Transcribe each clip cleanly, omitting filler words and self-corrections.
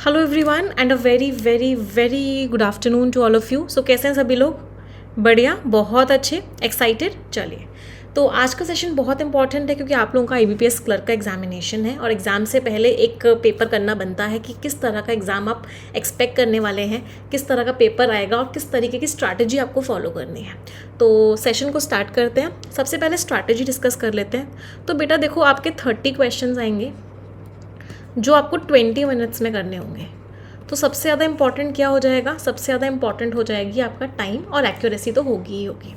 Hello everyone and a very very very good afternoon to all of you. So कैसे हैं सभी लोग? बढ़िया, बहुत अच्छे, एक्साइटेड। चलिए, तो आज का सेशन बहुत इंपॉर्टेंट है क्योंकि आप लोगों का IBPS क्लर्क का एग्जामिनेशन है और एग्ज़ाम से पहले एक पेपर करना बनता है कि किस तरह का एग्ज़ाम आप एक्सपेक्ट करने वाले हैं, किस तरह का पेपर आएगा और किस तरीके की स्ट्रैटेजी आपको फॉलो करनी है। तो सेशन को स्टार्ट करते हैं। सबसे पहले स्ट्रैटेजी डिस्कस कर लेते हैं। तो बेटा देखो, आपके 30 क्वेश्चन आएंगे जो आपको 20 मिनट्स में करने होंगे। तो सबसे ज़्यादा इंपॉर्टेंट क्या हो जाएगा? सबसे ज़्यादा इंपॉर्टेंट हो जाएगी आपका टाइम और एक्यूरेसी तो होगी ही होगी।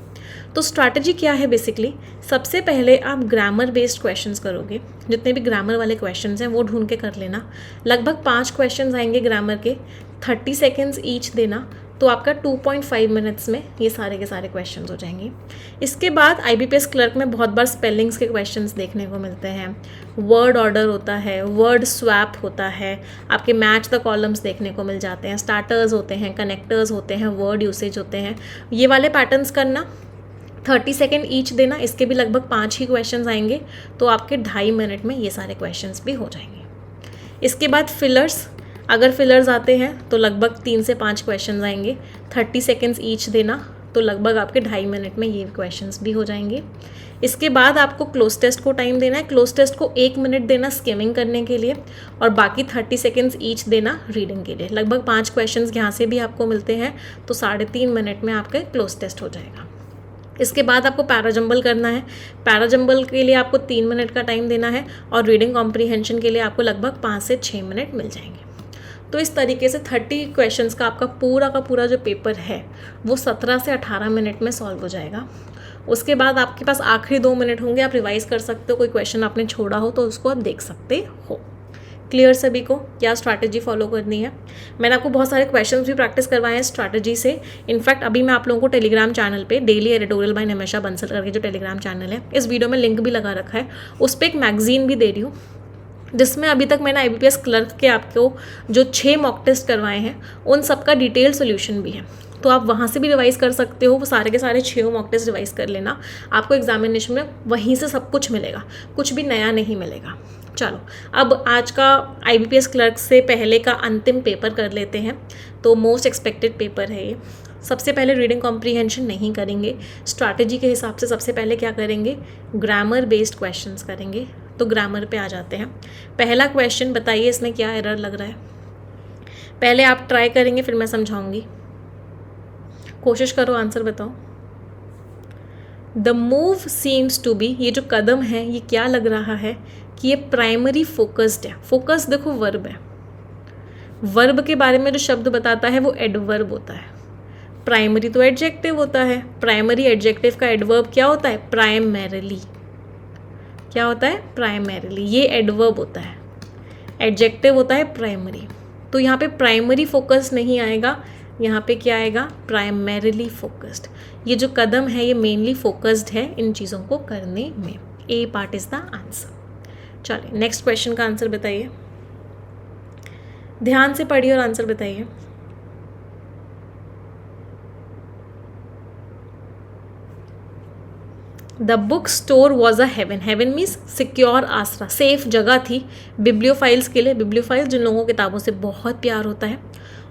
तो स्ट्रैटेजी क्या है बेसिकली? सबसे पहले आप ग्रामर बेस्ड क्वेश्चंस करोगे। जितने भी ग्रामर वाले क्वेश्चंस हैं वो ढूंढ के कर लेना। लगभग 5 क्वेश्चंस आएंगे ग्रामर के, 30 सेकेंड्स ईच देना। तो आपका 2.5 मिनट्स में ये सारे के सारे क्वेश्चंस हो जाएंगे। इसके बाद IBPS क्लर्क में बहुत बार स्पेलिंग्स के क्वेश्चंस देखने को मिलते हैं, वर्ड ऑर्डर होता है, वर्ड स्वैप होता है, आपके मैच द कॉलम्स देखने को मिल जाते हैं, स्टार्टर्स होते हैं, कनेक्टर्स होते हैं, वर्ड यूसेज होते हैं। ये वाले पैटर्न्स करना, 30 सेकेंड ईच देना। इसके भी लगभग 5 ही क्वेश्चंस आएंगे, तो आपके 2.5 मिनट में ये सारे क्वेश्चंस भी हो जाएंगे। इसके बाद फिलर्स, अगर फिलर्स आते हैं तो लगभग 3 से 5 क्वेश्चंस आएंगे, 30 सेकेंड्स ईच देना। तो लगभग आपके 2.5 मिनट में ये क्वेश्चंस भी हो जाएंगे। इसके बाद आपको क्लोज टेस्ट को टाइम देना है। क्लोज टेस्ट को 1 मिनट देना स्किमिंग करने के लिए और बाकी 30 सेकेंड्स ईच देना रीडिंग के लिए। लगभग 5 क्वेश्चंस यहाँ से भी आपको मिलते हैं, तो 3.5 मिनट में आपका क्लोज टेस्ट हो जाएगा। इसके बाद आपको पैराजंबल करना है। पैराजंबल के लिए आपको 3 मिनट का टाइम देना है और रीडिंग कॉम्प्रीहेंशन के लिए आपको लगभग 5 से 6 मिनट मिल जाएंगे। तो इस तरीके से 30 क्वेश्चंस का पूरा जो पेपर है वो 17 से 18 मिनट में सॉल्व हो जाएगा। उसके बाद आपके पास आखिरी 2 मिनट होंगे, आप रिवाइज कर सकते हो। कोई क्वेश्चन आपने छोड़ा हो तो उसको आप देख सकते हो। क्लियर सभी को क्या स्ट्रैटेजी फॉलो करनी है? मैंने आपको बहुत सारे क्वेश्चंस भी प्रैक्टिस करवाए हैं स्ट्रैटेजी से। इनफैक्ट अभी मैं आप लोगों को टेलीग्राम चैनल पे daily editorial by Nimisha Bansal करके जो टेलीग्राम चैनल है, इस वीडियो में लिंक भी लगा रखा है, उस पर एक मैगजीन भी दे रही हूँ जिसमें अभी तक मैंने IBPS क्लर्क के आपको जो 6 मॉक टेस्ट करवाए हैं उन सब का डिटेल सोल्यूशन भी है। तो आप वहाँ से भी रिवाइज़ कर सकते हो। वो सारे के सारे 6 मॉक टेस्ट रिवाइज़ कर लेना। आपको एग्जामिनेशन में वहीं से सब कुछ मिलेगा, कुछ भी नया नहीं मिलेगा। चलो, अब आज का IBPS क्लर्क से पहले का अंतिम पेपर कर लेते हैं। तो मोस्ट एक्सपेक्टेड पेपर है ये। सबसे पहले रीडिंग कॉम्प्रीहेंशन नहीं करेंगे, स्ट्रैटेजी के हिसाब से सबसे पहले क्या करेंगे? ग्रामर बेस्ड क्वेश्चंस करेंगे। तो ग्रामर पे आ जाते हैं। पहला क्वेश्चन बताइए, इसमें क्या एरर लग रहा है? पहले आप ट्राई करेंगे, फिर मैं समझाऊंगी। कोशिश करो, आंसर बताओ। The move seems to be, ये जो कदम है ये क्या लग रहा है कि ये प्राइमरी फोकस्ड है। फोकस देखो वर्ब है, वर्ब के बारे में जो शब्द बताता है वो एडवर्ब होता है। प्राइमरी तो एडजेक्टिव होता है, प्राइमरी एडजेक्टिव का एडवर्ब क्या होता है? प्राइमरीली। क्या होता है? प्राइमरीली। ये एडवर्ब होता है, एडजेक्टिव होता है प्राइमरी। तो यहाँ पे प्राइमरी फोकस नहीं आएगा, यहाँ पे क्या आएगा? Primarily focused. ये जो कदम है ये मेनली फोकस्ड है इन चीज़ों को करने में। A part is the answer. चलिए नेक्स्ट क्वेश्चन का आंसर बताइए। ध्यान से पढ़िए और आंसर बताइए। The book store was a haven. Haven means secure आसरा, सेफ जगह थी बिब्लियोफाइल्स के लिए। बिब्लियोफाइल्स जिन लोगों को किताबों से बहुत प्यार होता है।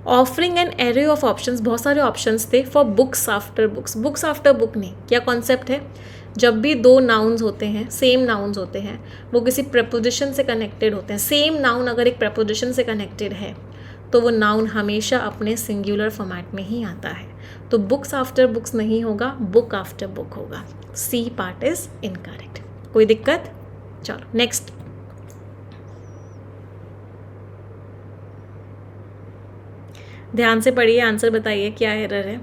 Offering an array of options, बहुत सारे ऑप्शंस थे। For books after books, books after book नहीं। क्या कॉन्सेप्ट है? जब भी 2 नाउन्स होते हैं, सेम नाउन्स होते हैं, वो किसी प्रपोजिशन से कनेक्टेड होते हैं। सेम नाउन अगर एक प्रपोजिशन से कनेक्टेड है तो वो नाउन हमेशा अपने सिंगुलर फॉर्मेट में ही आता है। तो बुक्स आफ्टर बुक्स नहीं होगा, बुक आफ्टर बुक होगा। C part is incorrect. कोई दिक्कत? चलो नेक्स्ट। ध्यान से पढ़िए, आंसर बताइए क्या एरर है।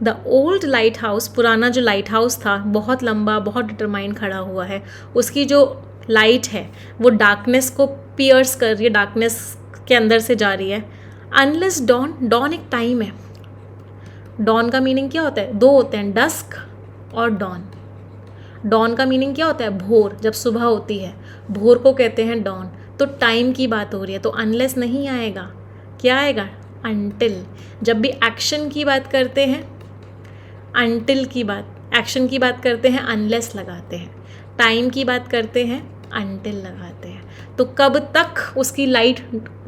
द ओल्ड लाइट हाउस, पुराना जो लाइट हाउस था, बहुत लंबा, बहुत डिटरमाइन खड़ा हुआ है। उसकी जो लाइट है वो डार्कनेस को पियर्स कर रही है, डार्कनेस के अंदर से जा रही है। अनलेस डॉन, डॉन एक टाइम है। डॉन का मीनिंग क्या होता है? 2 होते हैं, डस्क और डॉन। डॉन का मीनिंग क्या होता है? भोर, जब सुबह होती है भोर को कहते हैं डॉन। तो टाइम की बात हो रही है, तो अनलेस नहीं आएगा, क्या आएगा? अनटिल। जब भी एक्शन की बात करते हैं अनटिल की बात, एक्शन की बात करते हैं अनलेस लगाते हैं, टाइम की बात करते हैं अनटिल लगाते हैं। तो कब तक उसकी लाइट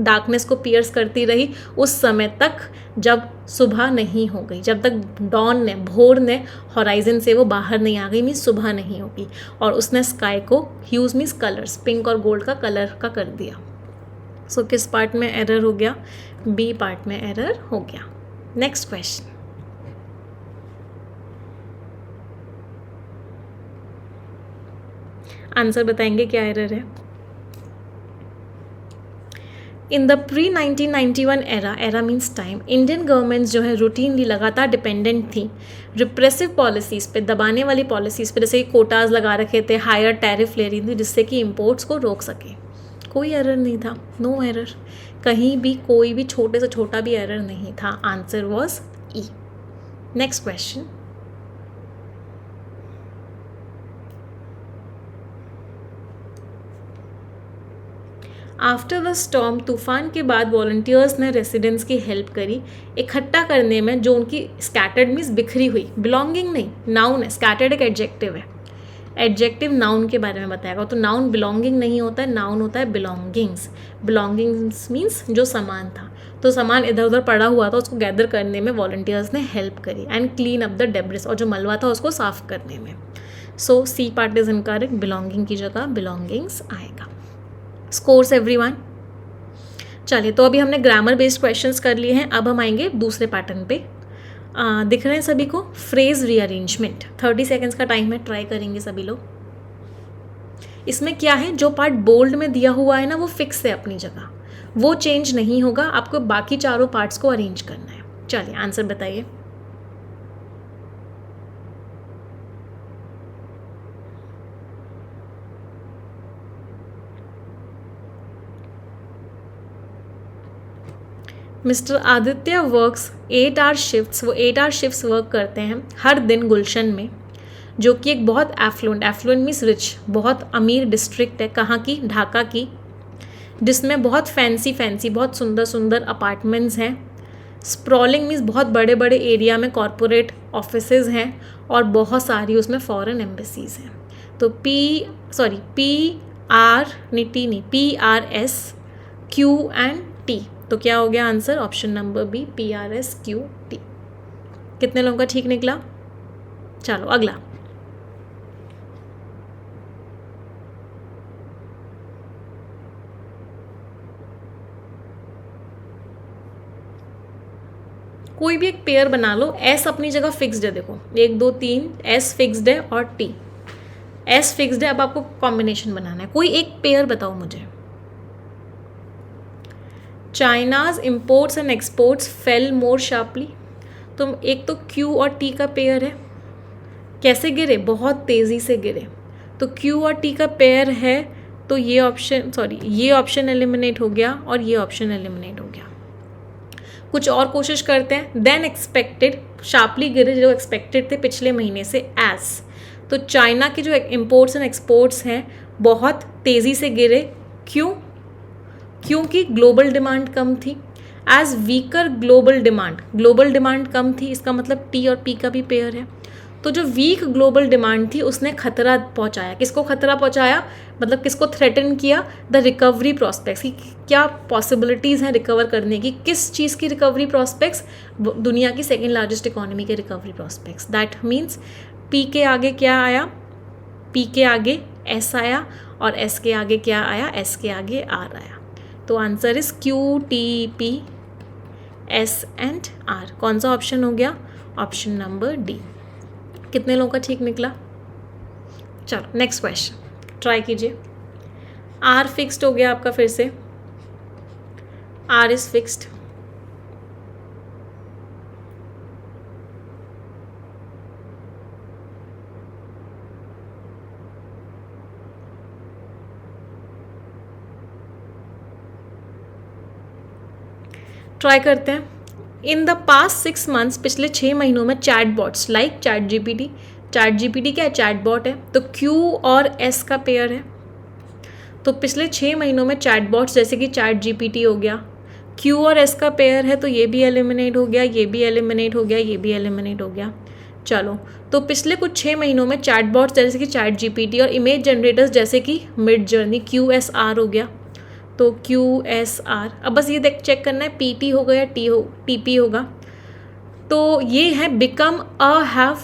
डार्कनेस को पियर्स करती रही? उस समय तक जब सुबह नहीं हो गई, जब तक डॉन ने, भोर ने हॉराइजन से वो बाहर नहीं आ गई, मीन्स सुबह नहीं होगी। और उसने स्काई को ह्यूज मीन्स कलर्स, पिंक और गोल्ड का कलर का कर दिया। सो किस पार्ट में एरर हो गया? बी पार्ट में एरर हो गया। नेक्स्ट क्वेश्चन, आंसर बताएंगे क्या एरर है। In the pre 1991 era means time, Indian governments जो है रूटीनली लगातार डिपेंडेंट थी रिप्रेसिव पॉलिसीज़ पे, दबाने वाली पॉलिसीज़ पे, जैसे कोटाज लगा रखे थे, हायर टैरिफ ले रही थी जिससे कि इम्पोर्ट्स को रोक सके। कोई एरर नहीं था, नो एरर, कहीं भी कोई भी छोटे से छोटा भी एरर नहीं था। Answer was E. Next question, after the storm, तूफान के बाद वॉलंटियर्स ने रेसिडेंट्स की हेल्प करी इकट्ठा करने में जो उनकी स्कैटर्ड मीन्स बिखरी हुई, बिलोंगिंग नहीं, नाउन है, स्कैटर्ड एक एडजेक्टिव है, एडजेक्टिव नाउन के बारे में बताएगा। तो नाउन बिलोंगिंग नहीं होता है, नाउन होता है बिलोंगिंग्स। बिलोंगिंग्स मीन्स जो सामान था, तो सामान इधर उधर पड़ा हुआ था, उसको गैदर करने में वॉलंटियर्स ने हेल्प करी। And clean up the debris, और जो मलबा था उसको साफ करने में। So C part is incorrect, belonging की जगह बिलोंगिंग्स आएगा। Scores everyone. चलिए, तो अभी हमने ग्रामर बेस्ड क्वेश्चंस कर लिए हैं, अब हम आएंगे दूसरे पैटर्न पे। दिख रहे हैं सभी को? फ्रेज रीअरेंजमेंट, 30 सेकेंड्स का टाइम है, ट्राई करेंगे सभी लोग। इसमें क्या है, जो पार्ट बोल्ड में दिया हुआ है ना वो फिक्स है अपनी जगह, वो चेंज नहीं होगा, आपको बाकी चारों पार्ट्स को अरेंज करना है। चलिए आंसर बताइए। Mister Aditya works 8 hour shifts, वो 8 आवर शिफ्ट्स वर्क करते हैं हर दिन गुलशन में, जो कि एक बहुत एफ्लुएंट मीन्स रिच, बहुत अमीर डिस्ट्रिक्ट है। कहाँ की? ढाका की, जिसमें बहुत फैंसी बहुत सुंदर अपार्टमेंट्स हैं। स्प्रॉलिंग मीन्स बहुत बड़े बड़े एरिया में कॉरपोरेट ऑफिसेज हैं, और बहुत सारी उसमें फॉरेन एम्बेसीज हैं। तो PRSQ&T, तो क्या हो गया answer? Option number B, PRSQT। कितने लोगों का ठीक निकला? चलो अगला, कोई भी एक पेयर बना लो। एस अपनी जगह फिक्स्ड है, देखो 1 2 3 एस फिक्स्ड है और टी एस फिक्स्ड है। अब आपको कॉम्बिनेशन बनाना है, कोई एक पेयर बताओ मुझे। China's imports and exports fail more sharply, तो एक तो क्यू और टी का पेयर है, कैसे गिरे? बहुत तेज़ी से गिरे। तो क्यू और टी का पेयर है, तो ये ऑप्शन एलिमिनेट हो गया और ये ऑप्शन एलिमिनेट हो गया। कुछ और कोशिश करते हैं। देन एक्सपेक्टेड, शार्पली गिरे जो एक्सपेक्टेड थे पिछले महीने से, एज, तो चाइना के जो इम्पोर्ट्स एंड एक्सपोर्ट्स हैं बहुत तेज़ी से गिरे। क्यों? क्योंकि ग्लोबल डिमांड कम थी। एज वीकर ग्लोबल डिमांड कम थी, इसका मतलब टी और पी का भी पेयर है। तो जो वीक ग्लोबल डिमांड थी उसने खतरा पहुंचाया। किसको खतरा पहुंचाया? मतलब किसको थ्रेटन किया? द रिकवरी प्रोस्पेक्ट्स की, क्या पॉसिबिलिटीज़ हैं रिकवर करने की। किस चीज़ की रिकवरी प्रोस्पेक्ट्स? दुनिया की सेकेंड लार्जेस्ट इकोनॉमी के recovery prospects. That means P के आगे क्या आया? पी के आगे एस आया, और एस के आगे क्या आया? एस के आगे आर आया। तो answer is Q T P S and R. कौन सा ऑप्शन हो गया? Option number D. कितने लोगों का ठीक निकला? चलो नेक्स्ट क्वेश्चन ट्राई कीजिए। आर फिक्स्ड हो गया आपका, फिर से आर इज फिक्स्ड। ट्राई करते हैं। इन द पास्ट 6 मंथ्स, पिछले 6 महीनों में चैटबॉट्स लाइक चैट जीपीटी क्या है? चैटबॉट है, तो क्यू और एस का पेयर है। तो पिछले 6 महीनों में चैटबॉट्स जैसे कि चैट जीपीटी हो गया, क्यू और एस का पेयर है, तो ये भी एलिमिनेट हो गया, ये भी एलिमिनेट हो गया, ये भी एलिमिनेट हो गया। चलो, तो पिछले कुछ 6 महीनों में चैटबॉट्स जैसे कि चैट जीपीटी और इमेज जनरेटर्स जैसे कि मिड जर्नी QSR हो गया, तो QSR, अब बस ये देख चेक करना है PT होगा या TP होगा। तो ये है बिकम अ हैव,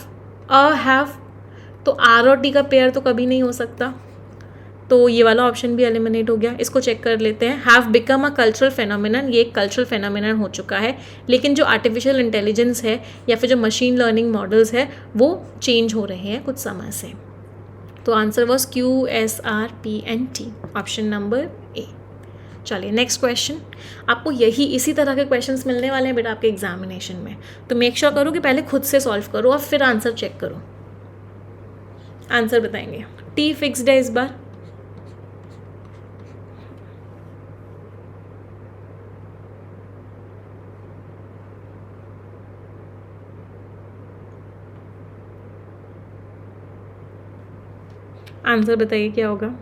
तो R और T का पेयर तो कभी नहीं हो सकता, तो ये वाला ऑप्शन भी एलिमिनेट हो गया। इसको चेक कर लेते हैं। Have become a cultural phenomenon, ये एक कल्चरल फेनोमेनन हो चुका है, लेकिन जो आर्टिफिशियल इंटेलिजेंस है या फिर जो मशीन लर्निंग मॉडल्स है वो चेंज हो रहे हैं कुछ समय से। तो answer was QSRPNT, option number A. चलिए नेक्स्ट क्वेश्चन। आपको इसी तरह के क्वेश्चंस मिलने वाले हैं बेटा आपके एग्जामिनेशन में, तो मेक श्योर करो कि पहले खुद से सॉल्व करो और फिर आंसर चेक करो। आंसर बताएंगे। T फिक्स्ड है इस बार, आंसर बताइए क्या होगा।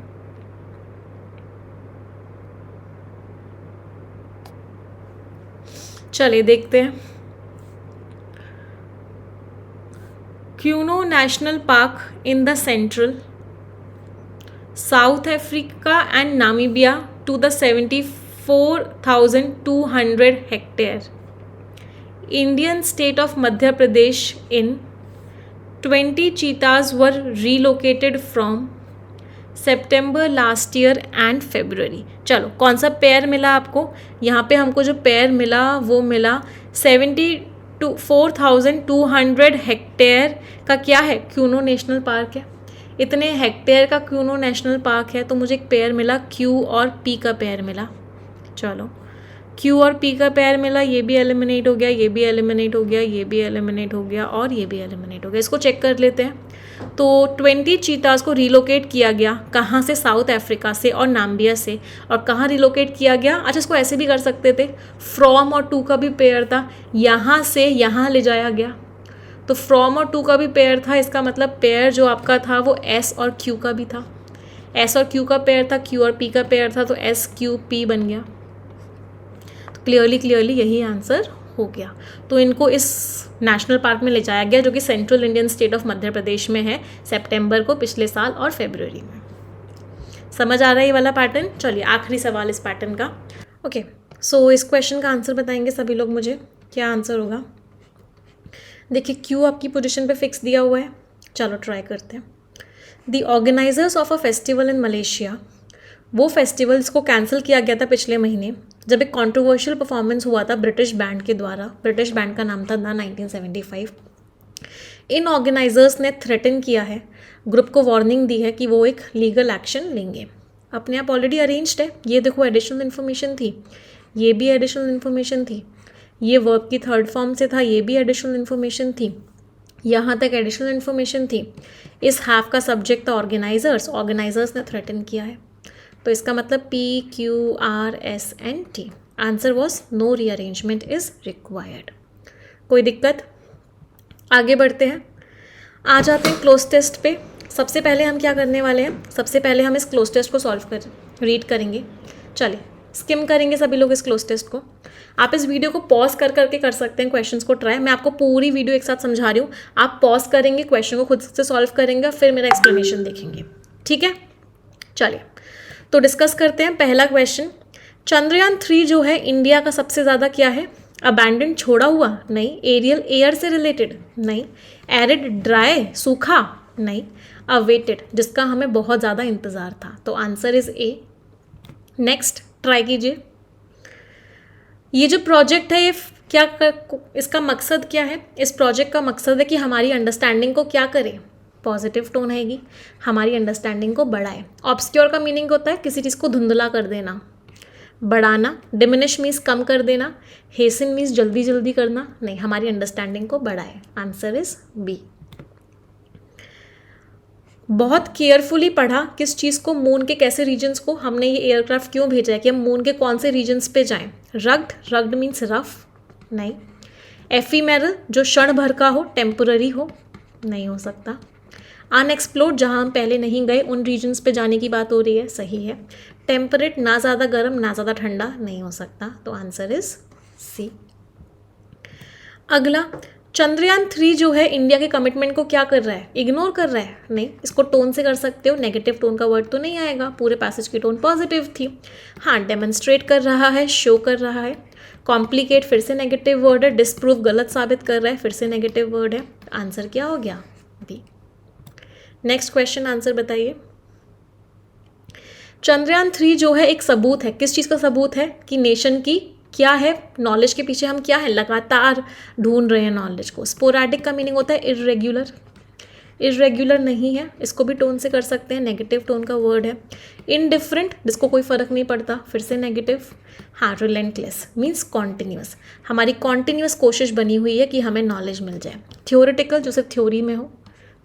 चलिए देखते हैं। Kuno national park in the central South Africa and Namibia to the 74,200 hectare Indian state of Madhya Pradesh in 20 cheetahs were relocated from September last year and February। चलो, कौन सा पेयर मिला आपको? यहाँ पे हमको जो पेयर मिला वो मिला 74,200 हेक्टेयर का क्या है, क्यूनो नेशनल पार्क है। इतने हेक्टेयर का क्यूनो नेशनल पार्क है, तो मुझे एक पेयर मिला Q और P का पेयर मिला। चलो, Q और P का पेयर मिला, ये भी एलिमिनेट हो गया, ये भी एलिमिनेट हो गया, ये भी एलिमिनेट हो गया और ये भी एलिमिनेट हो गया। इसको चेक कर लेते हैं। तो 20 चीताज को रिलोकेट किया गया, कहाँ से? साउथ अफ्रीका से और नाम्बिया से। और कहाँ रिलोकेट किया गया? अच्छा, इसको ऐसे भी कर सकते थे, फ्रॉम और टू का भी पेयर था, यहाँ से यहाँ ले जाया गया, तो फ्रॉम और टू का भी पेयर था। इसका मतलब पेयर जो आपका था वो S और Q का भी था, S और Q का पेयर था, Q और P का पेयर था, तो SQP बन गया। क्लियरली यही आंसर हो गया। तो इनको इस नेशनल पार्क में ले जाया गया जो कि central Indian state of Madhya प्रदेश में है, सितंबर को पिछले साल और फरवरी में। समझ आ रहा है ये वाला पैटर्न? चलिए आखिरी सवाल इस पैटर्न का। ओके, सो इस क्वेश्चन का आंसर बताएंगे सभी लोग मुझे, क्या आंसर होगा। देखिए Q आपकी पोजीशन पे फिक्स दिया हुआ है। चलो ट्राई करते हैं। The organisers of a festival in Malaysia, वो फेस्टिवल्स को कैंसिल किया गया था पिछले महीने जब एक कंट्रोवर्शियल परफॉर्मेंस हुआ था ब्रिटिश बैंड के द्वारा। ब्रिटिश बैंड का नाम था द 1975। इन ऑर्गेनाइजर्स ने थ्रेटन किया है, ग्रुप को वार्निंग दी है कि वो एक लीगल एक्शन लेंगे। अपने आप ऑलरेडी अरेंज्ड है, ये देखो एडिशनल इन्फॉर्मेशन थी, ये भी एडिशनल इन्फॉर्मेशन थी, ये वर्ब की थर्ड फॉर्म से था, ये भी एडिशनल इन्फॉर्मेशन थी, यहाँ तक एडिशनल इन्फॉर्मेशन थी। इस हैव का सब्जेक्ट था ऑर्गेनाइजर्स, ऑर्गेनाइजर्स ने थ्रेटन किया है, तो इसका मतलब PQRSNT। Answer was no rearrangement is required. कोई दिक्कत? आगे बढ़ते हैं, आ जाते हैं क्लोज टेस्ट पे। सबसे पहले हम क्या करने वाले हैं, सबसे पहले हम इस क्लोज टेस्ट को रीड करेंगे। चलिए स्किम करेंगे सभी लोग इस क्लोज टेस्ट को। आप इस वीडियो को पॉज करके कर सकते हैं क्वेश्चंस को ट्राई। मैं आपको पूरी वीडियो एक साथ समझा रही हूँ, आप पॉज करेंगे, क्वेश्चन को खुद से सॉल्व करेंगे, फिर मेरा एक्सप्लेनेशन देखेंगे, ठीक है। चलिए तो डिस्कस करते हैं। पहला क्वेश्चन, चंद्रयान 3 जो है इंडिया का सबसे ज़्यादा क्या है? अबैंडन, छोड़ा हुआ? नहीं। एरियल, एयर से रिलेटेड? नहीं। एरिड, ड्राई, सूखा? नहीं। अवेटेड, जिसका हमें बहुत ज़्यादा इंतज़ार था, तो answer is a. Next try कीजिए। ये जो प्रोजेक्ट है ये इसका मकसद क्या है? इस प्रोजेक्ट का मकसद है कि हमारी अंडरस्टैंडिंग को क्या करे, पॉजिटिव टोन आएगी, हमारी अंडरस्टैंडिंग को बढ़ाए। ऑब्सक्योर का मीनिंग होता है किसी चीज़ को धुंधला कर देना, बढ़ाना। डिमिनिश मीन्स कम कर देना, हेसन मीन्स जल्दी जल्दी करना। नहीं, हमारी अंडरस्टैंडिंग को बढ़ाए। Answer is B. बहुत केयरफुली पढ़ा किस चीज़ को, मून के कैसे रीजन्स को, हमने ये एयरक्राफ्ट क्यों भेजा है कि हम मून के कौन से रीजन्स पे जाएं। Rugged, rugged means rough? नहीं। एफीमेरल, जो क्षण भर का हो, टेम्पोररी हो? नहीं हो सकता। अनएक्सप्लोर्ड, जहाँ हम पहले नहीं गए उन रीजन्स पे जाने की बात हो रही है, सही है। टेम्परेट, ना ज़्यादा गर्म ना ज़्यादा ठंडा, नहीं हो सकता, तो आंसर इज सी। अगला, चंद्रयान 3 जो है इंडिया के कमिटमेंट को क्या कर रहा है, इग्नोर कर रहा है? नहीं, इसको टोन से कर सकते हो, नेगेटिव टोन का वर्ड तो नहीं आएगा, पूरे पैसेज की टोन पॉजिटिव थी। हाँ, डेमोन्स्ट्रेट कर रहा है, शो कर रहा है। कॉम्प्लिकेट फिर से नेगेटिव वर्ड है, डिसप्रूव गलत साबित कर रहा है, फिर से नेगेटिव वर्ड है। आंसर क्या हो गया? बी। नेक्स्ट क्वेश्चन आंसर बताइए। चंद्रयान 3 जो है एक सबूत है, किस चीज़ का सबूत है? कि नेशन की क्या है, नॉलेज के पीछे हम क्या है, लगातार ढूंढ रहे हैं नॉलेज को। स्पोराडिक का मीनिंग होता है इर्रेगुलर, इर्रेगुलर नहीं है, इसको भी टोन से कर सकते हैं, नेगेटिव टोन का वर्ड है। इनडिफरेंट, जिसको कोई फ़र्क नहीं पड़ता, फिर से नेगेटिव। हाँ, रिलेंटलेस मीन्स कॉन्टिन्यूस, हमारी कॉन्टिन्यूस कोशिश बनी हुई है कि हमें नॉलेज मिल जाए। थ्योरेटिकल, जो सिर्फ थ्योरी में हो,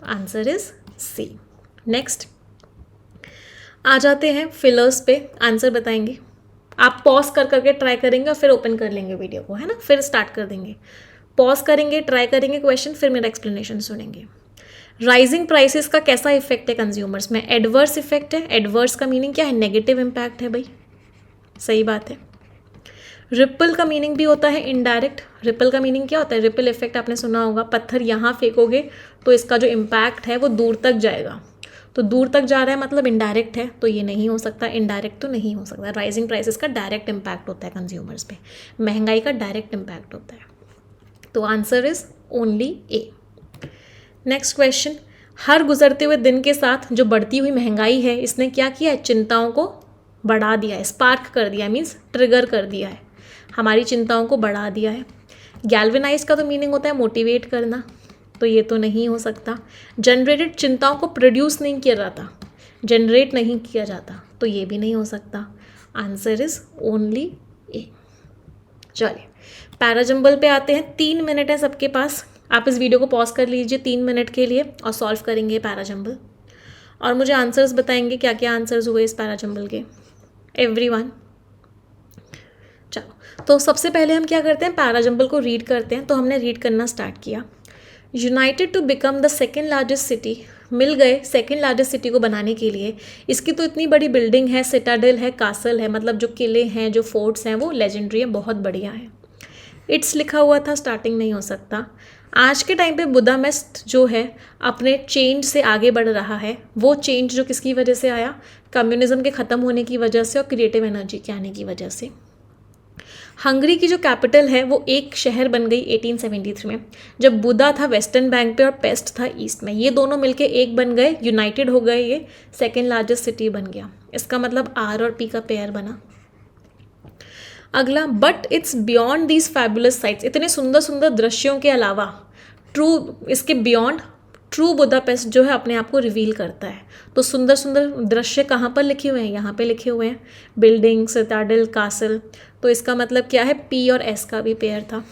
तो आंसर इज सी। नेक्स्ट आ जाते हैं फिलर्स पे, आंसर बताएंगे। आप पॉज कर करके ट्राई करेंगे और फिर ओपन कर लेंगे वीडियो को, है ना, फिर स्टार्ट कर देंगे। पॉज करेंगे, ट्राई करेंगे क्वेश्चन, फिर मेरा एक्सप्लेनेशन सुनेंगे। राइजिंग प्राइसेस का कैसा इफेक्ट है कंज्यूमर्स में? एडवर्स इफेक्ट है। एडवर्स का मीनिंग क्या है? नेगेटिव इम्पैक्ट है भाई, सही बात है। रिपल का मीनिंग भी होता है इनडायरेक्ट। रिपल का मीनिंग क्या होता है? रिपल इफेक्ट आपने सुना होगा, पत्थर यहाँ फेंकोगे तो इसका जो इम्पैक्ट है वो दूर तक जाएगा, तो दूर तक जा रहा है मतलब इनडायरेक्ट है, तो ये नहीं हो सकता, इनडायरेक्ट तो नहीं हो सकता। राइजिंग प्राइसेस का डायरेक्ट इम्पैक्ट होता है कंज्यूमर्स पे, महंगाई का डायरेक्ट इम्पैक्ट होता है, तो answer is only A. Next question, हर गुजरते हुए दिन के साथ जो बढ़ती हुई महंगाई है, इसने क्या किया है? चिंताओं को बढ़ा दिया है, स्पार्क कर दिया है, मीन्स ट्रिगर कर दिया है, हमारी चिंताओं को बढ़ा दिया है। गैल्वेनाइज का तो मीनिंग होता है मोटिवेट करना, तो ये तो नहीं हो सकता। जनरेटेड, चिंताओं को प्रोड्यूस नहीं किया जाता, जनरेट नहीं किया जाता, तो ये भी नहीं हो सकता। आंसर इज ओनली ए। चलिए पैराजंबल पे आते हैं। 3 मिनट है सबके पास, आप इस वीडियो को पॉज कर लीजिए 3 मिनट के लिए और सॉल्व करेंगे पैराजंबल, और मुझे आंसर्स बताएंगे क्या क्या आंसर्स हुए इस पैराजंबल के, एवरीवन। चलो, तो सबसे पहले हम क्या करते हैं, पैराजंबल को रीड करते हैं। तो हमने रीड करना स्टार्ट किया। United to become the second largest city, मिल गए सेकेंड लार्जेस्ट सिटी को बनाने के लिए। इसकी तो इतनी बड़ी बिल्डिंग है, सिटाडेल है, कासल है, मतलब जो किले हैं, जो फोर्ट्स हैं, वो लेजेंडरी है, बहुत बढ़िया है। इट्स लिखा हुआ था, स्टार्टिंग नहीं हो सकता। आज के टाइम पे बुदापेस्ट जो है अपने चेंज से आगे बढ़ रहा है। वो चेंज जो किसकी वजह से आया? कम्युनिज्म के ख़त्म होने की वजह से और क्रिएटिव एनर्जी के आने की वजह से। हंगरी की जो कैपिटल है वो एक शहर बन गई 1873 में, जब बुदा था वेस्टर्न बैंक पे और पेस्ट था ईस्ट में। ये दोनों मिलके एक बन गए, यूनाइटेड हो गए, ये सेकेंड लार्जेस्ट सिटी बन गया। इसका मतलब आर और पी का पेयर बना। अगला, but it's beyond these fabulous sites, इतने सुंदर सुंदर दृश्यों के अलावा ट्रू, इसके बियॉन्ड ट्रू बुदापेस्ट जो है अपने आप को रिवील करता है। तो सुंदर सुंदर दृश्य कहाँ पर लिखे हुए हैं? यहाँ पे लिखे हुए हैं, बिल्डिंग, सिटाडेल, कासल। तो इसका मतलब क्या है? पी और एस का भी पेयर था।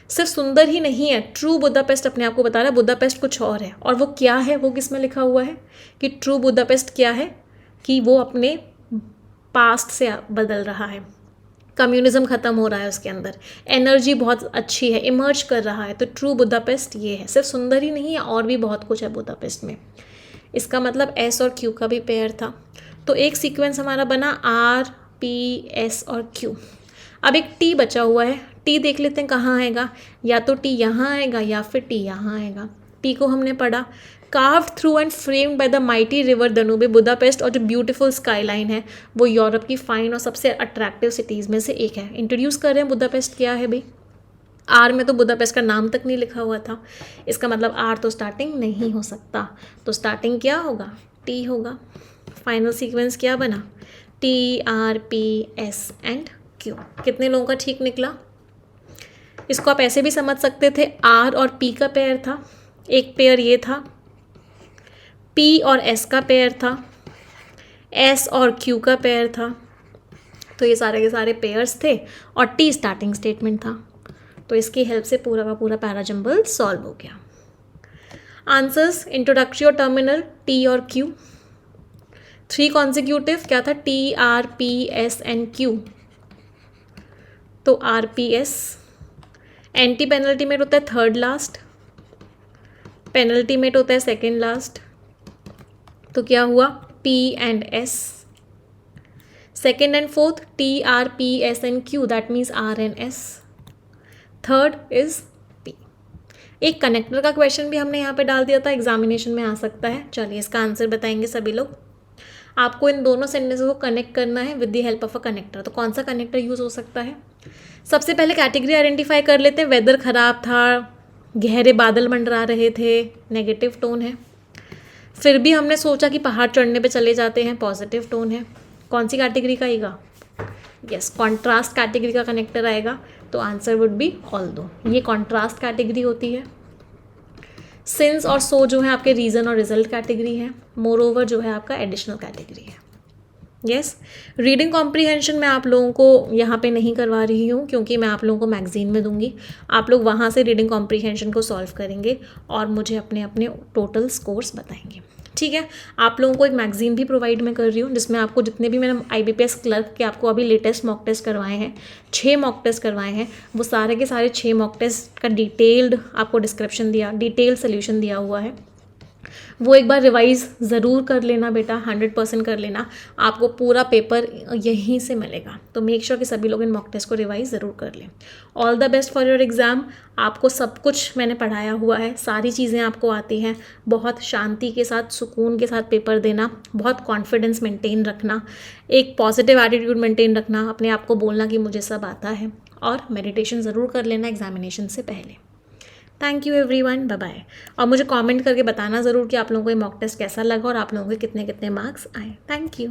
सिर्फ सुंदर ही नहीं है, ट्रू बुदापेस्ट अपने आप को बता रहा है, बुदापेस्ट कुछ और है। और वो क्या है, वो किस में लिखा हुआ है कि ट्रू बुदापेस्ट क्या है? कि वो अपने पास्ट से बदल रहा है, कम्युनिज्म ख़त्म हो रहा है उसके अंदर, एनर्जी बहुत अच्छी है, इमर्ज कर रहा है। तो ट्रू बुदापेस्ट ये है, सिर्फ सुंदर ही नहीं है, और भी बहुत कुछ है बुदापेस्ट में। इसका मतलब एस और क्यू का भी पेयर था। तो एक सीक्वेंस हमारा बना आर, पी, एस और क्यू। अब एक टी बचा हुआ है, टी देख लेते हैं कहाँ आएगा, या तो टी यहाँ आएगा या फिर टी यहाँ आएगा। टी को हमने पढ़ा, carved through and framed by the mighty river Danube. Budapest और जो ब्यूटीफुल स्काईलाइन है वो यूरोप की फाइन और सबसे अट्रैक्टिव सिटीज़ में से एक है। इंट्रोड्यूस कर रहे हैं बुदापेस्ट क्या है भाई। आर में तो बुदापेस्ट का नाम तक नहीं लिखा हुआ था, इसका मतलब आर तो स्टार्टिंग नहीं हो सकता। तो स्टार्टिंग क्या होगा? टी होगा। फाइनल सीक्वेंस क्या बना? T, R, P, S and Q. कितने लोगों का ठीक निकला? इसको आप ऐसे भी समझ सकते थे, आर और पी का पेयर था, एक पेयर ये था, पी और एस का पेयर था, एस और क्यू का पेयर था। तो ये सारे के सारे पेयर्स थे और टी स्टार्टिंग स्टेटमेंट था। तो इसकी हेल्प से पूरा का पूरा पैराजंबल सॉल्व हो गया। आंसर्स, इंट्रोडक्टरी और टर्मिनल, टी और क्यू। 3 कॉन्जिक्यूटिव क्या था? T, R, P, S and Q. तो R, P, S. Anti penultimate होता है थर्ड लास्ट, पेनल्टीमेट होता है सेकेंड लास्ट। तो क्या हुआ? P and S. Second and fourth T, R, P, S and Q, that means R and S. Third is P. एक connector का question भी हमने यहाँ पे डाल दिया था, एग्जामिनेशन में आ सकता है। चलिए इसका आंसर बताएंगे सभी लोग। आपको इन दोनों सेंटेंसेस को कनेक्ट करना है with the help of a connector. तो कौन सा कनेक्टर यूज़ हो सकता है? सबसे पहले कैटेगरी आइडेंटिफाई कर लेते हैं। वेदर ख़राब था, गहरे बादल मंडरा रहे थे, नेगेटिव टोन है। फिर भी हमने सोचा कि पहाड़ चढ़ने पे चले जाते हैं, पॉजिटिव टोन है। कौन सी कैटेगरी का आएगा? यस, कॉन्ट्रास्ट कैटेगरी का कनेक्टर आएगा। तो आंसर वुड बी ऑल दो। ये कॉन्ट्रास्ट कैटेगरी होती है। सिंस और सो जो है आपके रीज़न और रिजल्ट कैटेगरी है। मोर ओवर जो है आपका एडिशनल कैटेगरी है। यस, रीडिंग कॉम्प्रीहेंशन मैं आप लोगों को यहाँ पे नहीं करवा रही हूँ क्योंकि मैं आप लोगों को मैगजीन में दूंगी। आप लोग वहाँ से रीडिंग कॉम्प्रीहेंशन को सॉल्व करेंगे और मुझे अपने अपने टोटल स्कोर्स बताएंगे। ठीक है, आप लोगों को एक मैगजीन भी प्रोवाइड मैं कर रही हूँ जिसमें आपको जितने भी मैंने IBPS क्लर्क के आपको अभी लेटेस्ट मॉक टेस्ट करवाए हैं, 6 मॉक टेस्ट करवाए हैं, वो सारे के सारे 6 मॉक टेस्ट का डिटेल्ड आपको डिस्क्रिप्शन दिया, डिटेल्ड सोल्यूशन दिया हुआ है। वो एक बार रिवाइज़ ज़रूर कर लेना बेटा, 100% कर लेना। आपको पूरा पेपर यहीं से मिलेगा। तो मेक श्योर कि सभी लोग इन मॉक टेस्ट को रिवाइज़ ज़रूर कर लें। All the best for your exam. आपको सब कुछ मैंने पढ़ाया हुआ है, सारी चीज़ें आपको आती हैं। बहुत शांति के साथ, सुकून के साथ पेपर देना, बहुत कॉन्फिडेंस मेंटेन रखना, एक पॉजिटिव एटीट्यूड मेंटेन रखना, अपने आप को बोलना कि मुझे सब आता है, और मेडिटेशन ज़रूर कर लेना एग्जामिनेशन से पहले। Thank you everyone, bye bye. और मुझे कमेंट करके बताना ज़रूर कि आप लोगों को ये मॉक टेस्ट कैसा लगा और आप लोगों के कितने कितने मार्क्स आए। Thank you.